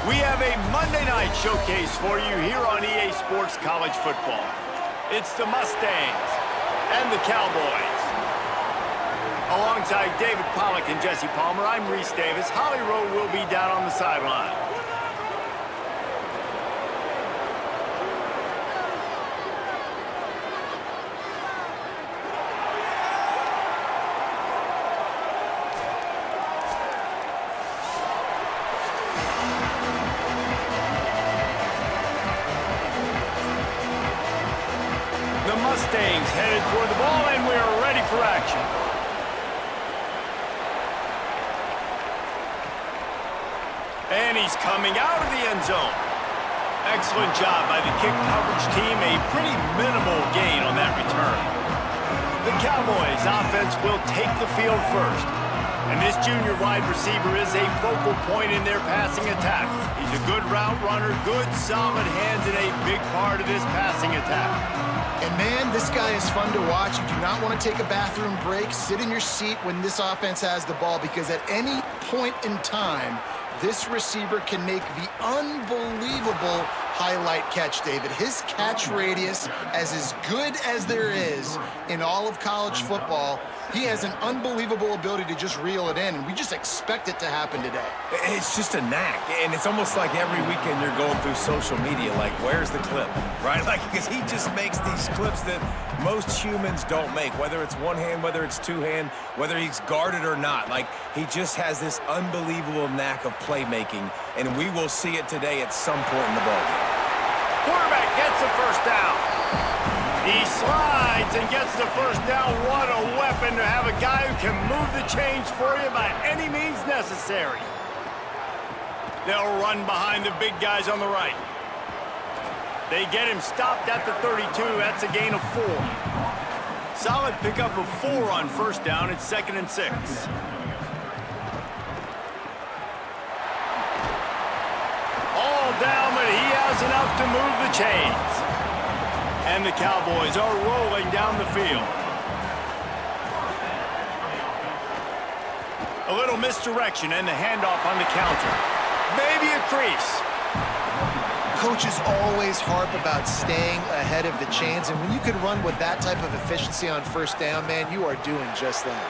We have a Monday night showcase for you here on EA Sports College Football. It's the Mustangs and the Cowboys. Alongside David Pollack and Jesse Palmer, I'm Reese Davis. Holly Rowe will be down on the sideline. The Mustangs headed toward the ball, and we are ready for action. And he's coming out of the end zone. Excellent job by the kick coverage team. A pretty minimal gain on that return. The Cowboys offense will take the field first. And this junior wide receiver is a focal point in their passing attack. He's a good route runner, good solid hands, and a big part of this passing attack. And man, this guy is fun to watch. You do not want to take a bathroom break. Sit in your seat when this offense has the ball, because at any point in time, this receiver can make the unbelievable highlight catch, David. His catch radius is as good as there is in all of college football. He has an unbelievable ability to just reel it in, and we just expect it to happen today. It's just a knack, and it's almost like every weekend you're going through social media, like, where's the clip, right? Like, because he just makes these clips that most humans don't make, whether it's one hand, whether it's two hand, whether he's guarded or not. Like, he just has this unbelievable knack of playmaking, and we will see it today at some point in the ballgame. Quarterback gets the first down. He slides and gets the first down. What a weapon to have a guy who can move the chains for you by any means necessary. They'll run behind the big guys on the right. They get him stopped at the 32. That's a gain of 4. Solid pickup of 4 on first down. It's 2nd and 6. All down, but he has enough to move the chains. And the Cowboys are rolling down the field. A little misdirection and the handoff on the counter. Maybe a crease. Coaches always harp about staying ahead of the chains, and when you can run with that type of efficiency on first down, man, you are doing just that.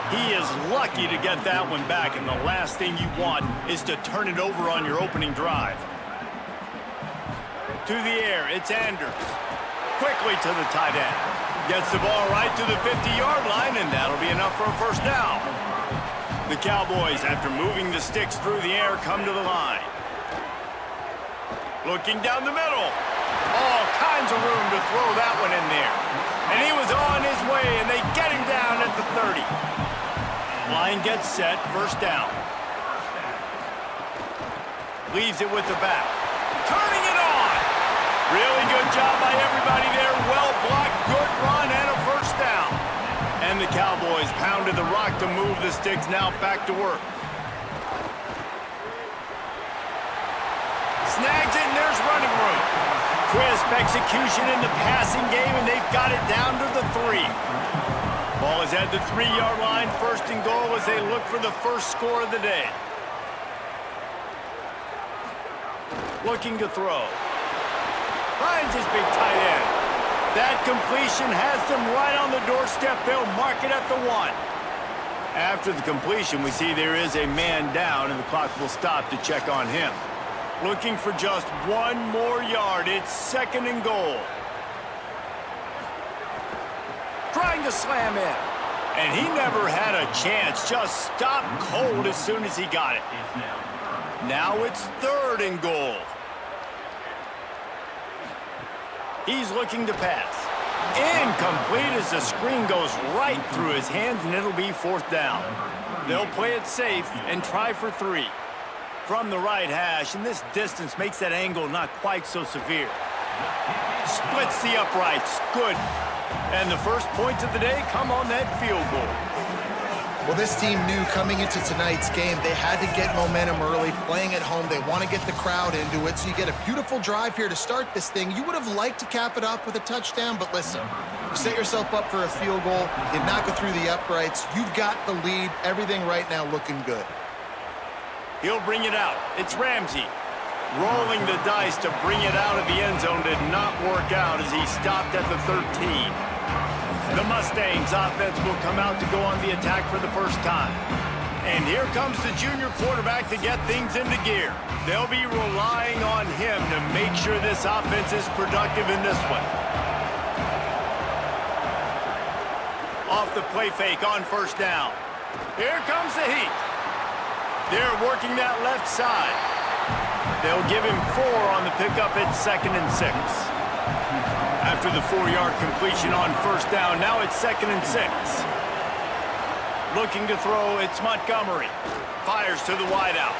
He is lucky to get that one back, and the last thing you want is to turn it over on your opening drive. To the air, it's Anders. Quickly to the tight end. Gets the ball right to the 50-yard line, and that'll be enough for a first down. The Cowboys, after moving the sticks through the air, come to the line. Looking down the middle. All kinds of room to throw that one in there. And he was on his way, and they get him down at the 30. Line gets set, first down. Leaves it with the back. Turning it on. Really good job by everybody there. Well blocked, good run, and a first down. And the Cowboys pounded the rock to move the sticks. Now back to work. Snags it, and there's running room. Crisp execution in the passing game, and they've got it down to the 3. Ball is at the 3-yard line. First and goal as they look for the first score of the day. Looking to throw. Finds his big tight end. That completion has them right on the doorstep. They'll mark it at the 1. After the completion, we see there is a man down, and the clock will stop to check on him. Looking for just 1 more yard. It's 2nd and goal. Trying to slam in. And he never had a chance. Just stopped cold as soon as he got it. Now it's 3rd and goal. He's looking to pass. Incomplete as the screen goes right through his hands, and it'll be 4th down. They'll play it safe and try for 3. From the right hash, and this distance makes that angle not quite so severe. Splits the uprights. Good. And the first points of the day come on that field goal. Well, this team knew coming into tonight's game they had to get momentum early. Playing at home, they want to get the crowd into it, so you get a beautiful drive here to start this thing. You would have liked to cap it off with a touchdown, but listen, you set yourself up for a field goal, you knock it through the uprights, you've got the lead, everything right now looking good. He'll bring it out. It's Ramsey. Rolling the dice to bring it out of the end zone did not work out as he stopped at the 13. The Mustangs offense will come out to go on the attack for the first time. And here comes the junior quarterback to get things into gear. They'll be relying on him to make sure this offense is productive in this one. Off the play fake on first down. Here comes the heat. They're working that left side. They'll give him 4 on the pickup at 2nd and 6. After the 4-yard completion on first down, now it's 2nd and 6. Looking to throw, it's Montgomery. Fires to the wideout.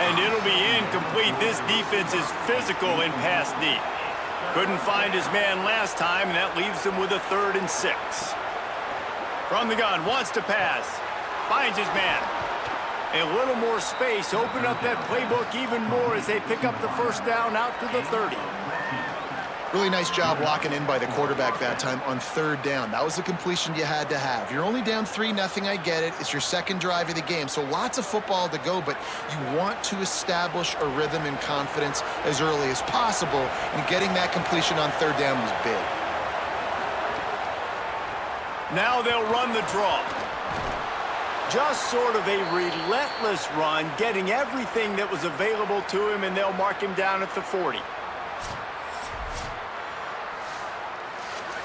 And it'll be incomplete. This defense is physical in pass deep. Couldn't find his man last time, and that leaves him with a 3rd and 6. From the gun, wants to pass. Finds his man. A little more space, open up that playbook even more as they pick up the first down out to the 30. Really nice job locking in by the quarterback that time on 3rd down. That was the completion you had to have. You're only down 3-0, I get it. It's your second drive of the game, so lots of football to go, but you want to establish a rhythm and confidence as early as possible, and getting that completion on 3rd down was big. Now they'll run the draw. Just sort of a relentless run, getting everything that was available to him, and they'll mark him down at the 40.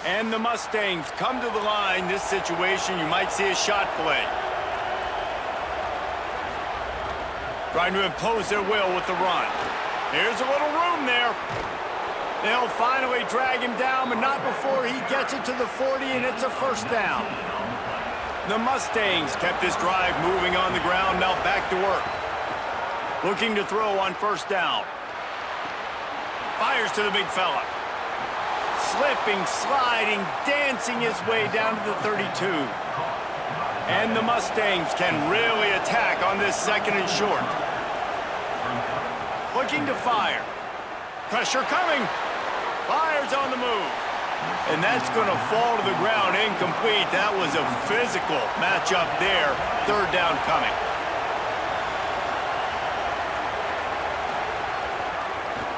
And the Mustangs come to the line. This situation, you might see a shot play. Trying to impose their will with the run. Here's a little room there. They'll finally drag him down, but not before he gets it to the 40, and it's a first down. The Mustangs kept this drive moving on the ground, now back to work. Looking to throw on first down. Fires to the big fella. Slipping, sliding, dancing his way down to the 32. And the Mustangs can really attack on this 2nd and short. Looking to fire. Pressure coming. Fires on the move. And that's going to fall to the ground incomplete. That was a physical matchup there. 3rd down coming.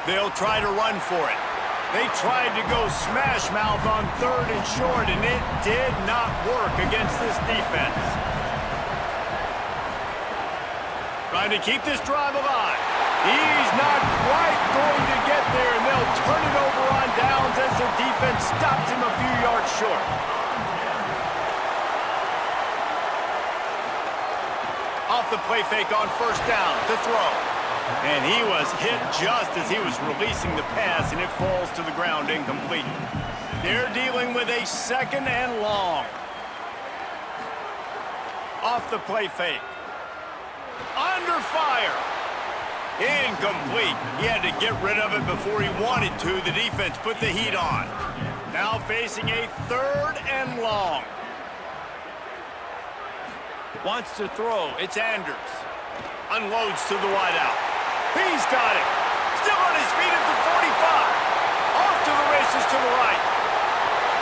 They'll try to run for it. They tried to go smash mouth on 3rd and short, and it did not work against this defense. Trying to keep this drive alive. He's not quite going to get there, and they'll turn it over on downs as the defense stops him a few yards short. Off the play fake on first down to throw. And he was hit just as he was releasing the pass, and it falls to the ground incomplete. They're dealing with a 2nd and long. Off the play fake. Under fire. Incomplete. He had to get rid of it before he wanted to. The defense put the heat on. Now facing a 3rd and long. Wants to throw. It's Anders. Unloads to the wideout. He's got it. Still on his feet at the 45. Off to the races to the right.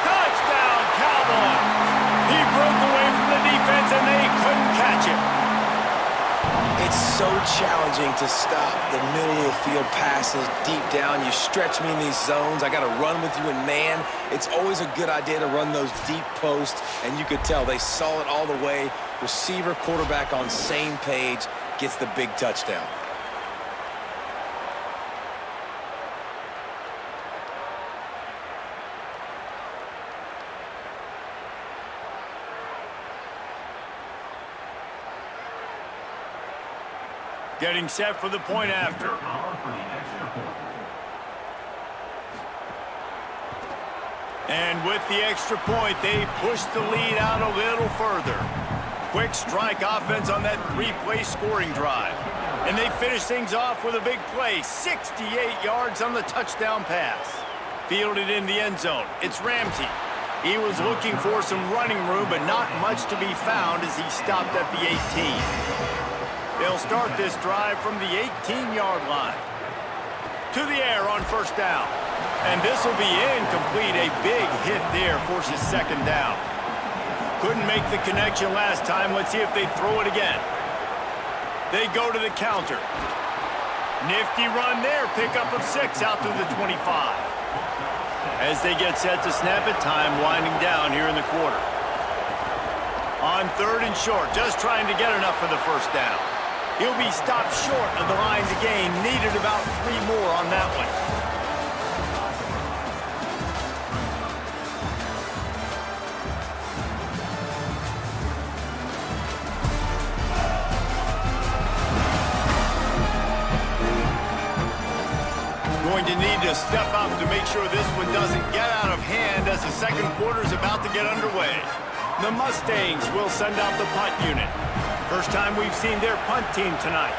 Touchdown, Cowboys. He broke away from the defense, and they couldn't catch him. It's so challenging to stop the middle of the field passes deep down. You stretch me in these zones. I got to run with you in man. It's always a good idea to run those deep posts, and you could tell they saw it all the way. Receiver, quarterback on same page, gets the big touchdown. Getting set for the point after. And with the extra point, they push the lead out a little further. Quick strike offense on that 3-play scoring drive. And they finish things off with a big play, 68 yards on the touchdown pass. Fielded in the end zone. It's Ramsey. He was looking for some running room, but not much to be found as he stopped at the 18. They'll start this drive from the 18-yard line. To the air on first down. And this will be incomplete. A big hit there forces 2nd down. Couldn't make the connection last time. Let's see if they throw it again. They go to the counter. Nifty run there. Pickup of 6 out to the 25. As they get set to snap it, time winding down here in the quarter. On 3rd and short, just trying to get enough for the first down. He'll be stopped short of the line to gain. Needed about 3 more on that one. Going to need to step up to make sure this one doesn't get out of hand as the second quarter is about to get underway. The Mustangs will send out the punt unit. First time we've seen their punt team tonight.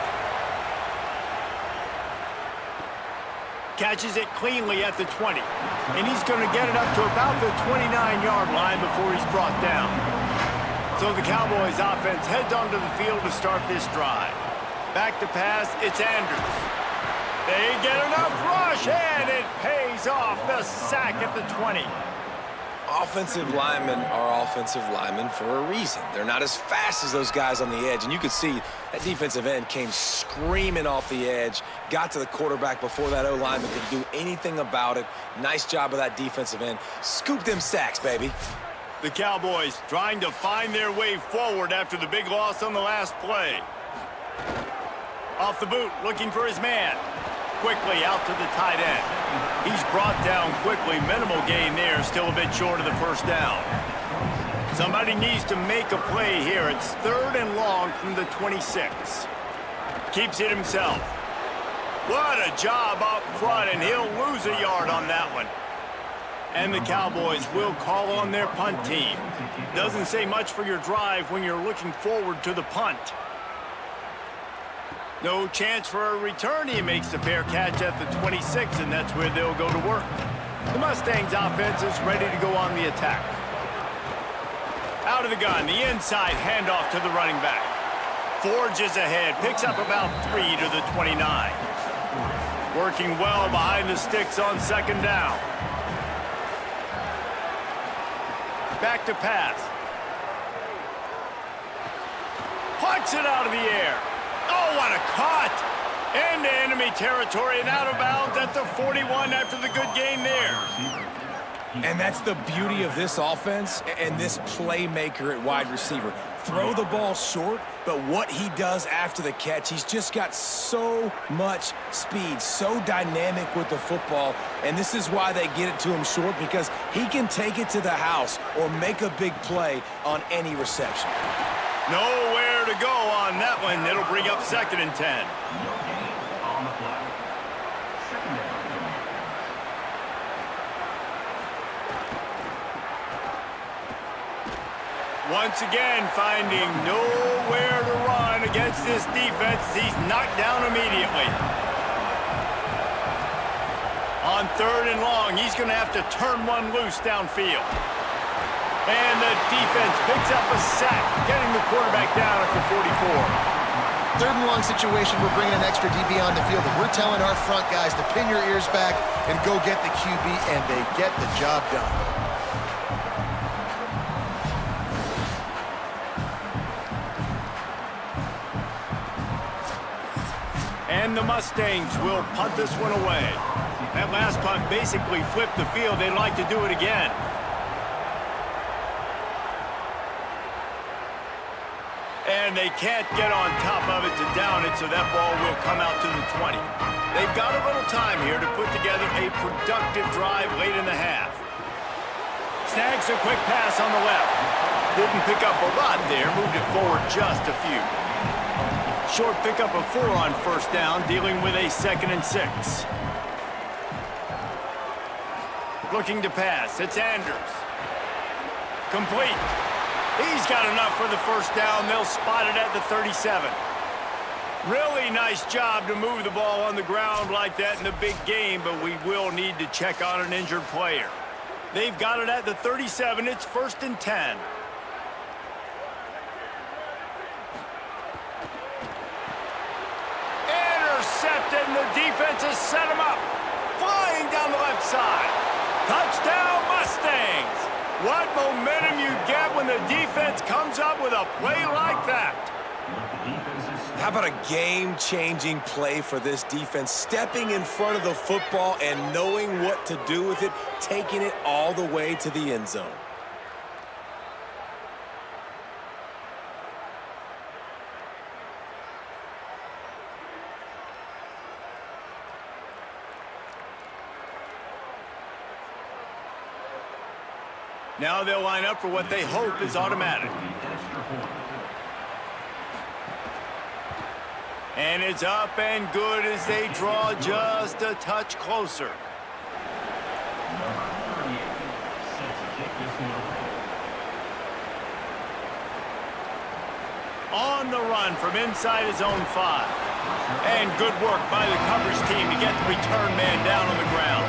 Catches it cleanly at the 20. And he's going to get it up to about the 29-yard line before he's brought down. So the Cowboys offense heads onto the field to start this drive. Back to pass, it's Andrews. They get enough rush, and it pays off. The sack at the 20. Offensive linemen are offensive linemen for a reason. They're not as fast as those guys on the edge, and you could see that defensive end came screaming off the edge, got to the quarterback before that O-lineman could do anything about it. Nice job of that defensive end. Scoop them sacks, baby. The Cowboys trying to find their way forward after the big loss on the last play. Off the boot, looking for his man. Quickly out to the tight end. He's brought down quickly. Minimal gain there. Still a bit short of the first down. Somebody needs to make a play here. It's 3rd and long from the 26. Keeps it himself. What a job up front, and he'll lose a yard on that one. And the Cowboys will call on their punt team. Doesn't say much for your drive when you're looking forward to the punt. No chance for a return. He makes the fair catch at the 26, and that's where they'll go to work. The Mustangs offense is ready to go on the attack. Out of the gun, the inside handoff to the running back. Forges ahead, picks up about 3 to the 29. Working well behind the sticks on 2nd down. Back to pass. Plucks it out of the air. Oh, what a cut! Into enemy territory and out of bounds at the 41 after the good gain there. And that's the beauty of this offense and this playmaker at wide receiver. Throw the ball short, but what he does after the catch, he's just got so much speed, so dynamic with the football, and this is why they get it to him short, because he can take it to the house or make a big play on any reception. Nowhere to go on that one. It'll bring up 2nd and 10. Once again, finding nowhere to run against this defense. He's knocked down immediately. On 3rd and long, he's going to have to turn one loose downfield. And the defense picks up a sack, getting the quarterback down at the 44. 3rd and long situation, we're bringing an extra DB on the field, and we're telling our front guys to pin your ears back and go get the QB, and they get the job done. And the Mustangs will punt this one away. That last punt basically flipped the field. They'd like to do it again. And they can't get on top of it to down it, so that ball will come out to the 20. They've got a little time here to put together a productive drive late in the half. Snags a quick pass on the left. Didn't pick up a lot there, moved it forward just a few. Short pickup of 4 on 1st down, dealing with a 2nd and 6. Looking to pass, it's Andrews. Complete. He's got enough for the 1st down. They'll spot it at the 37. Really nice job to move the ball on the ground like that in the big game, but we will need to check on an injured player. They've got it at the 37. It's 1st and 10. Intercepted, and the defense has set him up. Flying down the left side. Touchdown, Mustangs. What momentum you get when the defense comes up with a play like that. How about a game-changing play for this defense? Stepping in front of the football and knowing what to do with it, taking it all the way to the end zone. Now they'll line up for what they hope is automatic. And it's up and good as they draw just a touch closer. On the run from inside his own 5. And good work by the coverage team to get the return man down on the ground.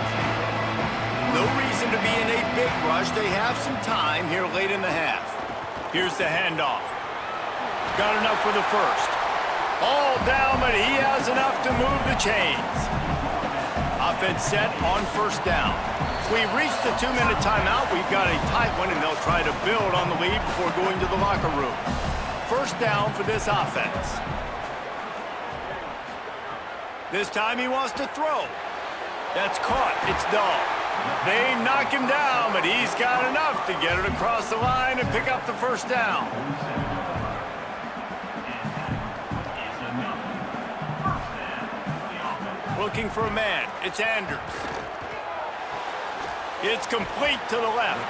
No reason to be in a big rush. They have some time here late in the half. Here's the handoff. Got enough for the first. All down, but he has enough to move the chains. Offense set on first down. We've reached the 2-minute timeout. We've got a tight one, and they'll try to build on the lead before going to the locker room. First down for this offense. This time he wants to throw. That's caught. It's dull. They knock him down, but he's got enough to get it across the line and pick up the first down. Looking for a man. It's Andrews. It's complete to the left.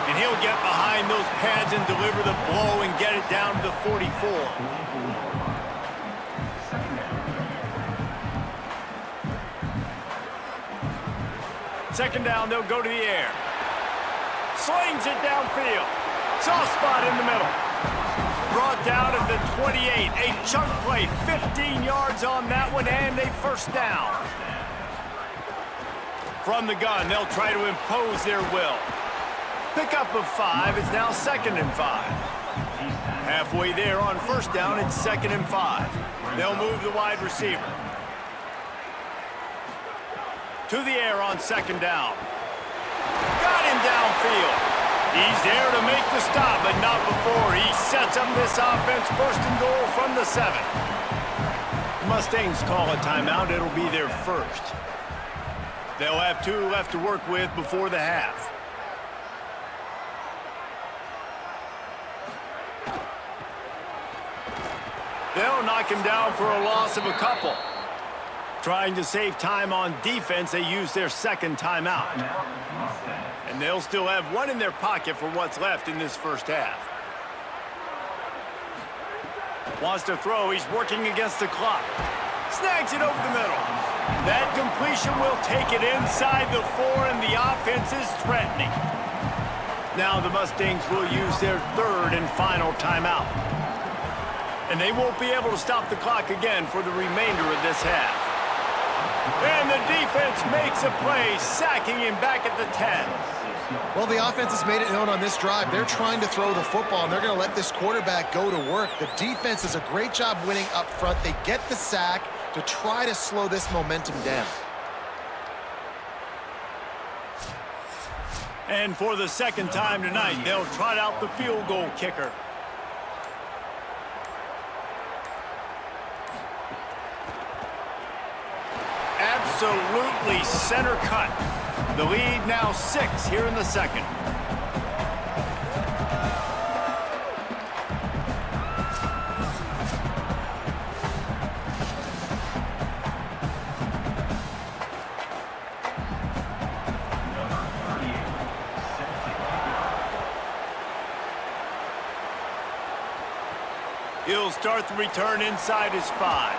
And he'll get behind those pads and deliver the blow and get it down to the 44. Second down, they'll go to the air. Slings it downfield. Soft spot in the middle. Brought down at the 28. A chunk play, 15 yards on that one, and a first down. From the gun, they'll try to impose their will. Pickup of 5. It's now 2nd and 5. Halfway there on first down, it's 2nd and 5. They'll move the wide receiver. To the air on second down. Got him downfield. He's there to make the stop, but not before. He sets up this offense 1st and goal from the 7. Mustangs call a timeout. It'll be their first. They'll have 2 left to work with before the half. They'll knock him down for a loss of a couple. Trying to save time on defense, they use their 2nd timeout. And they'll still have 1 in their pocket for what's left in this first half. Wants to throw. He's working against the clock. Snags it over the middle. That completion will take it inside the 4, and the offense is threatening. Now the Mustangs will use their 3rd and final timeout. And they won't be able to stop the clock again for the remainder of this half. And the defense makes a play, sacking him back at the 10. Well, the offense has made it known on this drive. They're trying to throw the football, and they're going to let this quarterback go to work. The defense does a great job winning up front. They get the sack to try to slow this momentum down. And for the 2nd time tonight, they'll trot out the field goal kicker. Absolutely center cut. The lead now 6 here in the 2nd. He'll start the return inside his 5.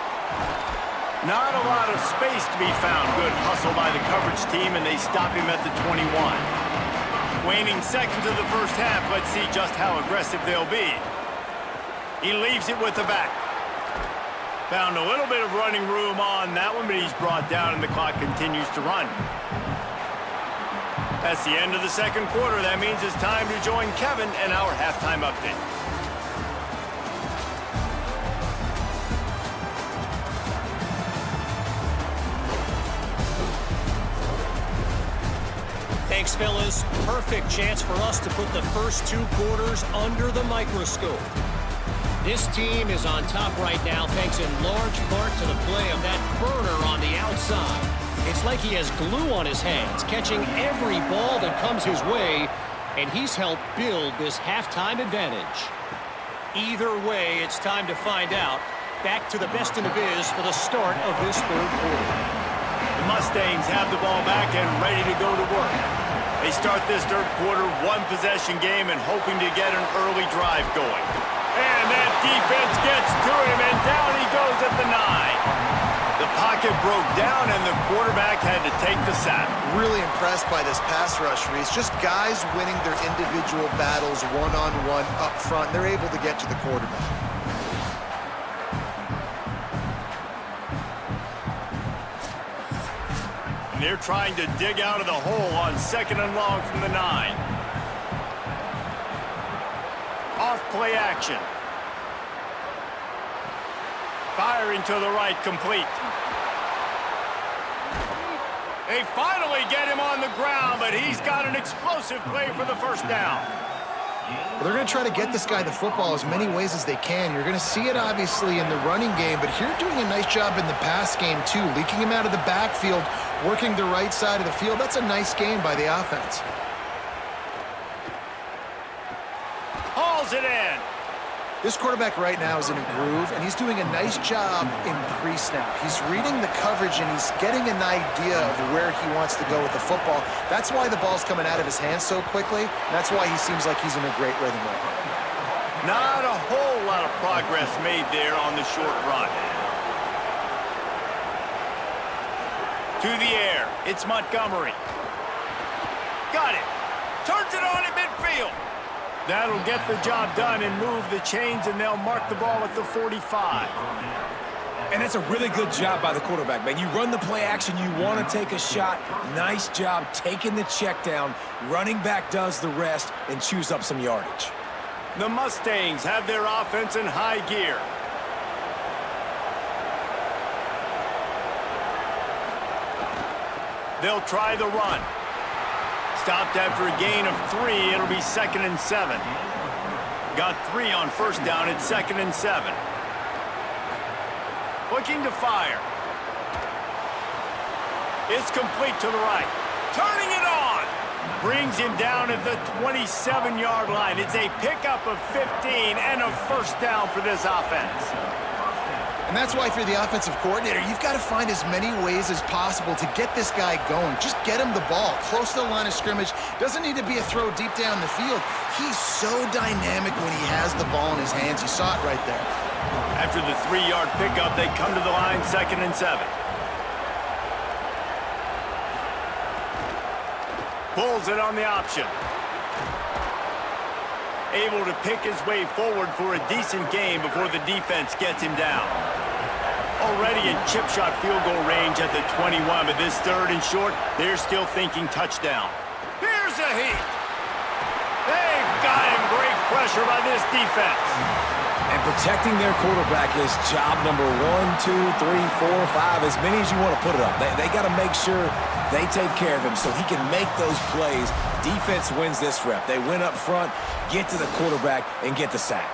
Not a lot of space to be found. Good hustle by the coverage team, and they stop him at the 21. Waning seconds of the first half, let's see just how aggressive they'll be. He leaves it with the back. Found a little bit of running room on that one, but he's brought down, and the clock continues to run. That's the end of the 2nd quarter. That means it's time to join Kevin and our halftime update. Thanks, fellas. Perfect chance for us to put the first 2 quarters under the microscope. This team is on top right now thanks in large part to the play of that burner on the outside. It's like he has glue on his hands, catching every ball that comes his way, and he's helped build this halftime advantage. Either way, it's time to find out. Back to the best in the biz for the start of this third quarter. The Mustangs have the ball back and ready to go to work. They start this third quarter one-possession game and hoping to get an early drive going. And that defense gets to him, and down he goes at the 9. The pocket broke down, and the quarterback had to take the sack. Really impressed by this pass rush, Reese. Just guys winning their individual battles one-on-one up front. They're able to get to the quarterback. And they're trying to dig out of the hole on 2nd and long from the 9. Off play action. Firing to the right, complete. They finally get him on the ground, but he's got an explosive play for the first down. Well, they're going to try to get this guy the football as many ways as they can. You're going to see it, obviously, in the running game, but here doing a nice job in the pass game, too. Leaking him out of the backfield, working the right side of the field. That's a nice game by the offense. Hauls it in. This quarterback right now is in a groove, and he's doing a nice job in pre-snap. He's reading the coverage, and he's getting an idea of where he wants to go with the football. That's why the ball's coming out of his hands so quickly. That's why he seems like he's in a great rhythm right now. Not a whole lot of progress made there on the short run. To the air. It's Montgomery. Got it. Turns it on in midfield. That'll get the job done and move the chains, and they'll mark the ball at the 45. And that's a really good job by the quarterback, man. You run the play action, you want to take a shot. Nice job taking the check down. Running back does the rest and chews up some yardage. The Mustangs have their offense in high gear. They'll try the run. Stopped after a gain of 3. It'll be 2nd and 7. Got 3 on first down at 2nd and 7. Looking to fire. It's complete to the right. Turning it on. Brings him down at the 27-yard line. It's a pickup of 15 and a first down for this offense. And that's why, if you're the offensive coordinator, you've got to find as many ways as possible to get this guy going. Just get him the ball close to the line of scrimmage. Doesn't need to be a throw deep down the field. He's so dynamic when he has the ball in his hands. You saw it right there. After the 3-yard pickup, they come to the line, 2nd and 7. Pulls it on the option. Able to pick his way forward for a decent game before the defense gets him down. Already in chip shot field goal range at the 21, but this 3rd and short, they're still thinking touchdown. Here's a heat. They've got him. Great pressure by this defense. And protecting their quarterback is job number 1, 2, 3, 4, 5, as many as you want to put it up. They got to make sure they take care of him so he can make those plays. Defense wins this rep. They win up front, get to the quarterback, and get the sack.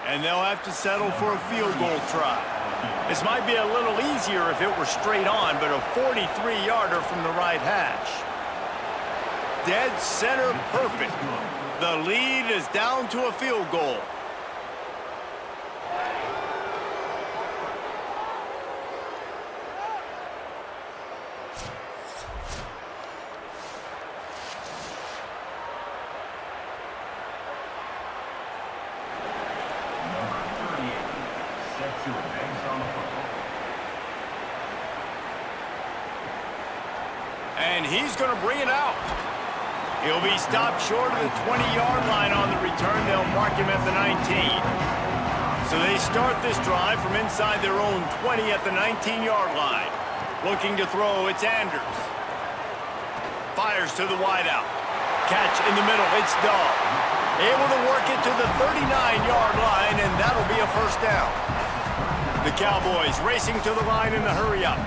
And they'll have to settle for a field goal try. This might be a little easier if it were straight on, but a 43-yarder from the right hash. Dead center perfect. The lead is down to a field goal. And he's going to bring it out. He'll be stopped short of the 20-yard line on the return. They'll mark him at the 19. So they start this drive from inside their own 20 at the 19-yard line. Looking to throw, it's Andrews. Fires to the wideout. Catch in the middle, it's Dahl. Able to work it to the 39-yard line, and that'll be a first down. The Cowboys racing to the line in the hurry-up.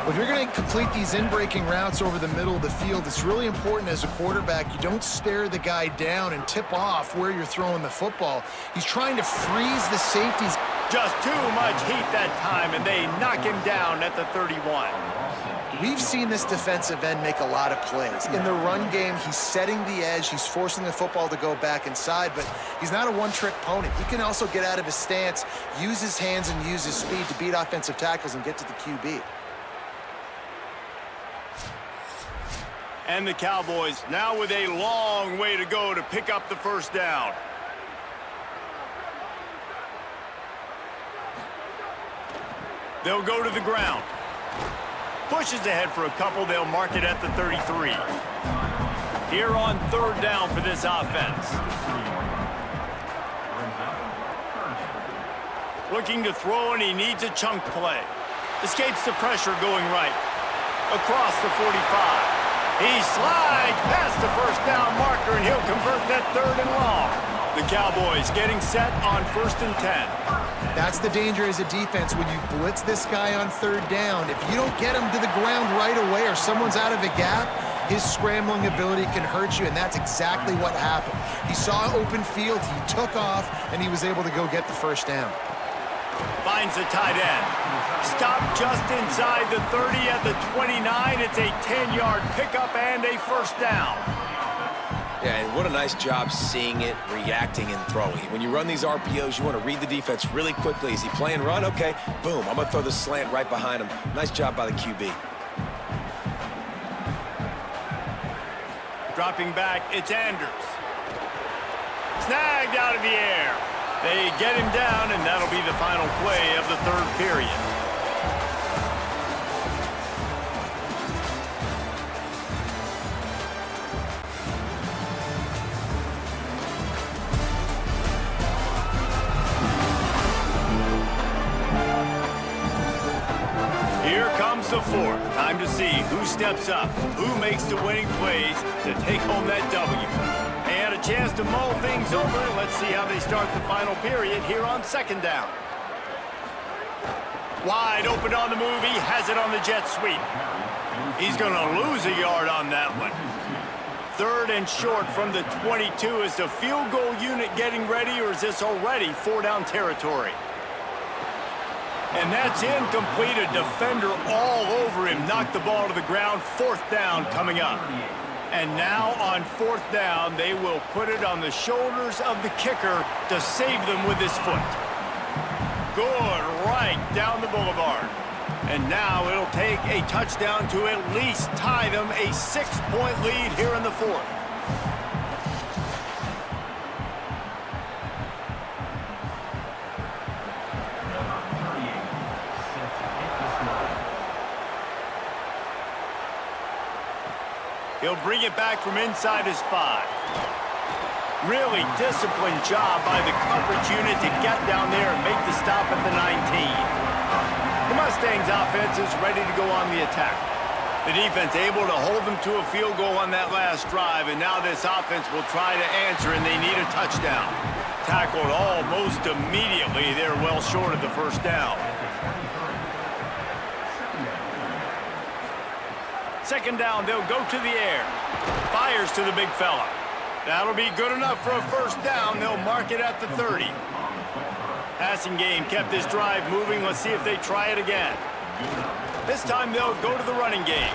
Well, if you're going to complete these in-breaking routes over the middle of the field, it's really important as a quarterback you don't stare the guy down and tip off where you're throwing the football. He's trying to freeze the safeties. Just too much heat that time, and they knock him down at the 31. We've seen this defensive end make a lot of plays. In the run game, he's setting the edge. He's forcing the football to go back inside, but he's not a one-trick pony. He can also get out of his stance, use his hands, and use his speed to beat offensive tackles and get to the QB. And the Cowboys now with a long way to go to pick up the first down. They'll go to the ground. Pushes ahead for a couple. They'll mark it at the 33. Here on third down for this offense. Looking to throw, and he needs a chunk play. Escapes the pressure going right. Across the 45. He slides past the first down marker, and he'll convert that third and long. The Cowboys getting set on 1st and 10. That's the danger as a defense when you blitz this guy on third down. If you don't get him to the ground right away or someone's out of a gap, his scrambling ability can hurt you, and that's exactly what happened. He saw open field, he took off, and he was able to go get the first down. Finds the tight end. Stopped just inside the 30 at the 29. It's a 10-yard pickup and a first down. Yeah, and what a nice job seeing it, reacting, and throwing. When you run these RPOs, you want to read the defense really quickly. Is he playing run? Okay, boom, I'm going to throw the slant right behind him. Nice job by the QB. Dropping back, it's Andrews. Snagged out of the air. They get him down, and that'll be the final play of the third period. Here comes the fourth. Time to see who steps up, who makes the winning plays to take home that W. And a chance to mull things over. Let's see how they start the final period here on 2nd down. Wide open on the move. He has it on the jet sweep. He's going to lose a yard on that one. 3rd and short from the 22. Is the field goal unit getting ready, or is this already 4-down territory? And that's incomplete. A defender all over him. Knocked the ball to the ground. 4th down coming up. And now on 4th down, they will put it on the shoulders of the kicker to save them with his foot. Good, right down the boulevard. And now it'll take a touchdown to at least tie them a 6-point lead here in the 4th. He'll bring it back from inside his 5. Really disciplined job by the coverage unit to get down there and make the stop at the 19. The Mustangs offense is ready to go on the attack. The defense able to hold them to a field goal on that last drive, and now this offense will try to answer, and they need a touchdown. Tackled almost immediately. They're well short of the first down. 2nd down, they'll go to the air. Fires to the big fella. That'll be good enough for a first down. They'll mark it at the 30. Passing game kept this drive moving. Let's see if they try it again. This time they'll go to the running game.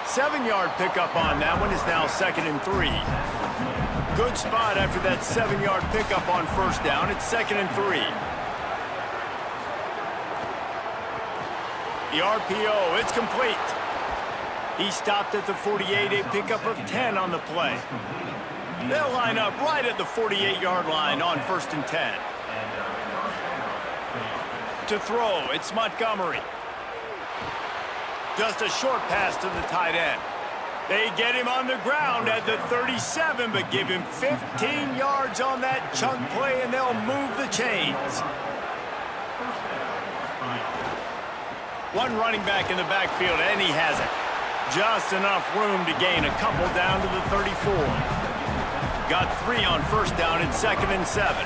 7-yard pickup on that one. Is now 2nd and 3. Good spot after that 7-yard pickup on first down. It's 2nd and 3. The RPO, it's complete. He stopped at the 48, a pickup of 10 on the play. They'll line up right at the 48-yard line on 1st and 10. To throw, it's Montgomery. Just a short pass to the tight end. They get him on the ground at the 37, but give him 15 yards on that chunk play, and they'll move the chains. One running back in the backfield, and he has it. Just enough room to gain a couple down to the 34. Got 3 on first down. It's 2nd and 7.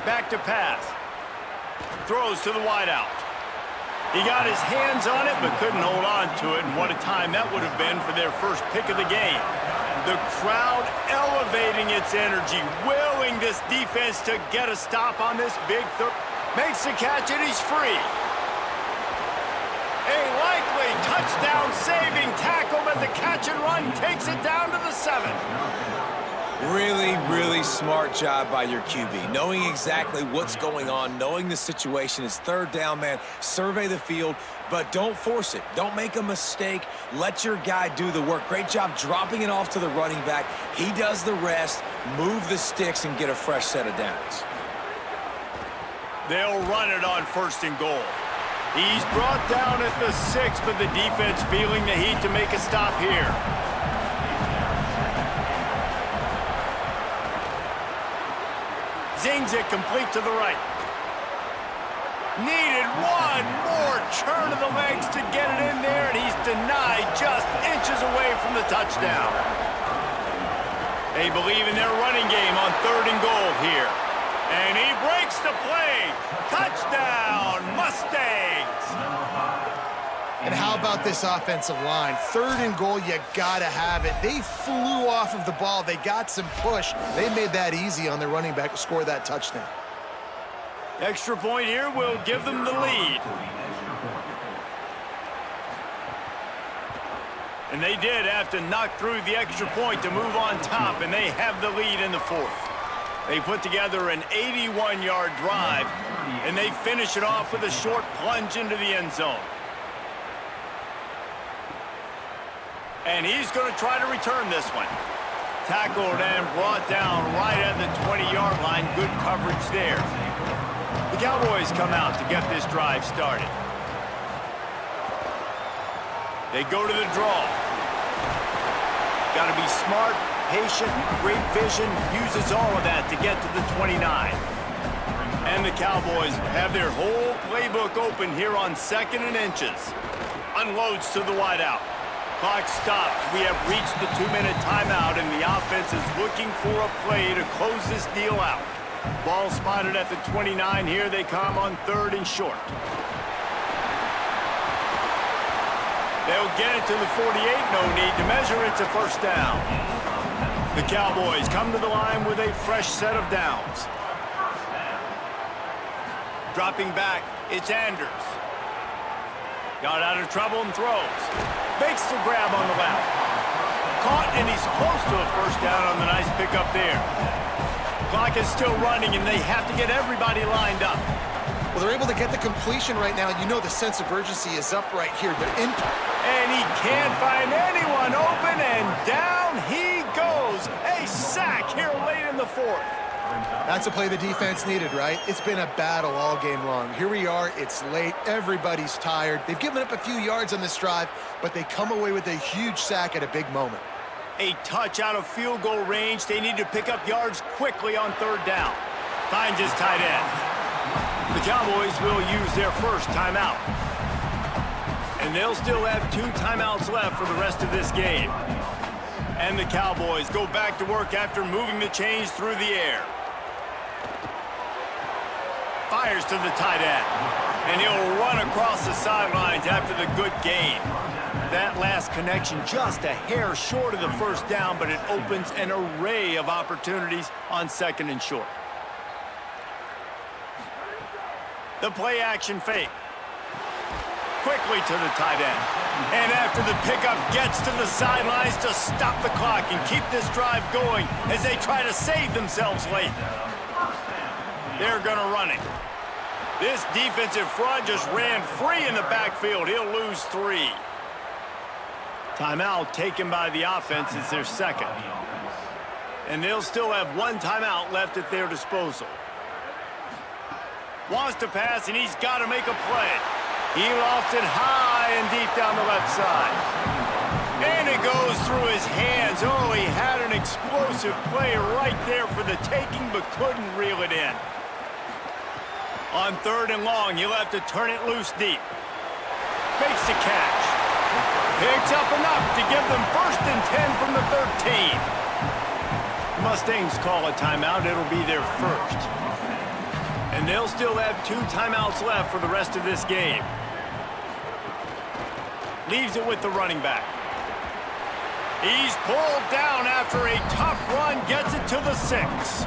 Back to pass. Throws to the wideout. He got his hands on it, but couldn't hold on to it, and what a time that would have been for their first pick of the game. The crowd elevating its energy, willing this defense to get a stop on this big third. Makes the catch, and he's free. A likely touchdown-saving tackle, but the catch and run takes it down to the 7. Really, really smart job by your QB. Knowing exactly what's going on, knowing the situation. It's third down, man. Survey the field, but don't force it. Don't make a mistake. Let your guy do the work. Great job dropping it off to the running back. He does the rest. Move the sticks and get a fresh set of downs. They'll run it on 1st and goal. He's brought down at the 6, but the defense feeling the heat to make a stop here. Zings it complete to the right. Needed one more turn of the legs to get it in there, and he's denied just inches away from the touchdown. They believe in their running game on 3rd and goal here. And he breaks the play. Touchdown, Mustangs! And how about this offensive line? 3rd and goal, you gotta have it. They flew off of the ball. They got some push. They made that easy on their running back to score that touchdown. Extra point here will give them the lead. And they did have to knock through the extra point to move on top, and they have the lead in the 4th. They put together an 81-yard drive, and they finish it off with a short plunge into the end zone. And he's going to try to return this one. Tackled and brought down right at the 20-yard line. Good coverage there. The Cowboys come out to get this drive started. They go to the draw. Got to be smart, patient, great vision, uses all of that to get to the 29. And the Cowboys have their whole playbook open here on 2nd and inches. Unloads to the wideout. Clock stops. We have reached the 2-minute timeout, and the offense is looking for a play to close this deal out. Ball spotted at the 29. Here they come on 3rd and short. They'll get it to the 48. No need to measure. It's a 1st down. The Cowboys come to the line with a fresh set of downs. Dropping back, it's Anders. Got out of trouble and throws. Makes the grab on the left. Caught, and he's close to a 1st down on the nice pickup there. Clock is still running, and they have to get everybody lined up. Well, they're able to get the completion right now. You know the sense of urgency is up right here. And he can't find anyone open, and down he goes. A sack here late in the 4th. That's a play the defense needed, right? It's been a battle all game long. Here we are. It's late. Everybody's tired. They've given up a few yards on this drive, but they come away with a huge sack at a big moment. A touch out of field goal range. They need to pick up yards quickly on 3rd down. Finds his tight end. The Cowboys will use their first timeout. And they'll still have 2 timeouts left for the rest of this game. And the Cowboys go back to work after moving the chains through the air. Fires to the tight end. And he'll run across the sidelines after the good gain. That last connection just a hair short of the 1st down, but it opens an array of opportunities on 2nd and short. The play action fake. Quickly to the tight end. And after the pickup gets to the sidelines to stop the clock and keep this drive going as they try to save themselves late. They're going to run it. This defensive front just ran free in the backfield. He'll lose 3. Timeout taken by the offense. It's their 2nd. And they'll still have 1 timeout left at their disposal. Wants to pass, and he's got to make a play. He lofts it high and deep down the left side. And it goes through his hands. Oh, he had an explosive play right there for the taking, but couldn't reel it in. On 3rd and long, he'll have to turn it loose deep. Makes the catch. Picks up enough to give them 1st and 10 from the 13. The Mustangs call a timeout. It'll be their first. And And they'll still have 2 timeouts left for the rest of this game. Leaves it with the running back. He's pulled down after a tough run, gets it to the 6.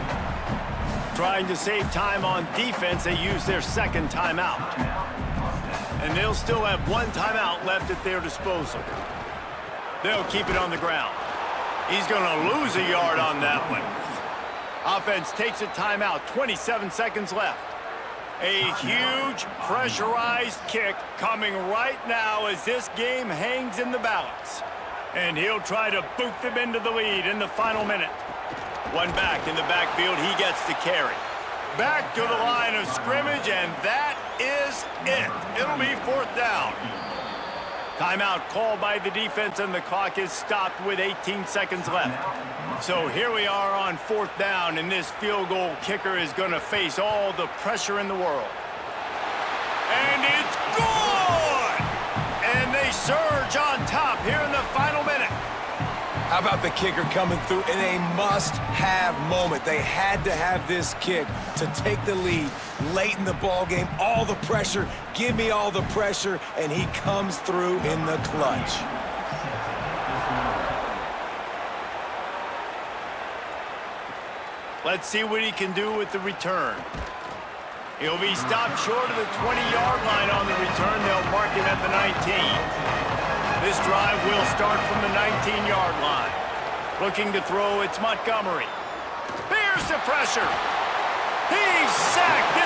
Trying to save time on defense, they use their second timeout. And they'll still have 1 timeout left at their disposal. They'll keep it on the ground. He's going to lose a yard on that one. Offense takes a timeout, 27 seconds left. A huge pressurized kick coming right now as this game hangs in the balance. And he'll try to boot them into the lead in the final minute. One back in the backfield, he gets to carry. Back to the line of scrimmage, and that is it. It'll be 4th down. Timeout called by the defense, and the clock is stopped with 18 seconds left. So here we are on 4th down, and this field goal kicker is going to face all the pressure in the world. And it's good! And they surge on top here in the final minute. How about the kicker coming through in a must-have moment? They had to have this kick to take the lead late in the ball game. All the pressure, give me all the pressure, and he comes through in the clutch. Let's see what he can do with the return. He'll be stopped short of the 20-yard line on the return. They'll mark him at the 19. This drive will start from the 19-yard line. Looking to throw, it's Montgomery. Here's the pressure. He's sacked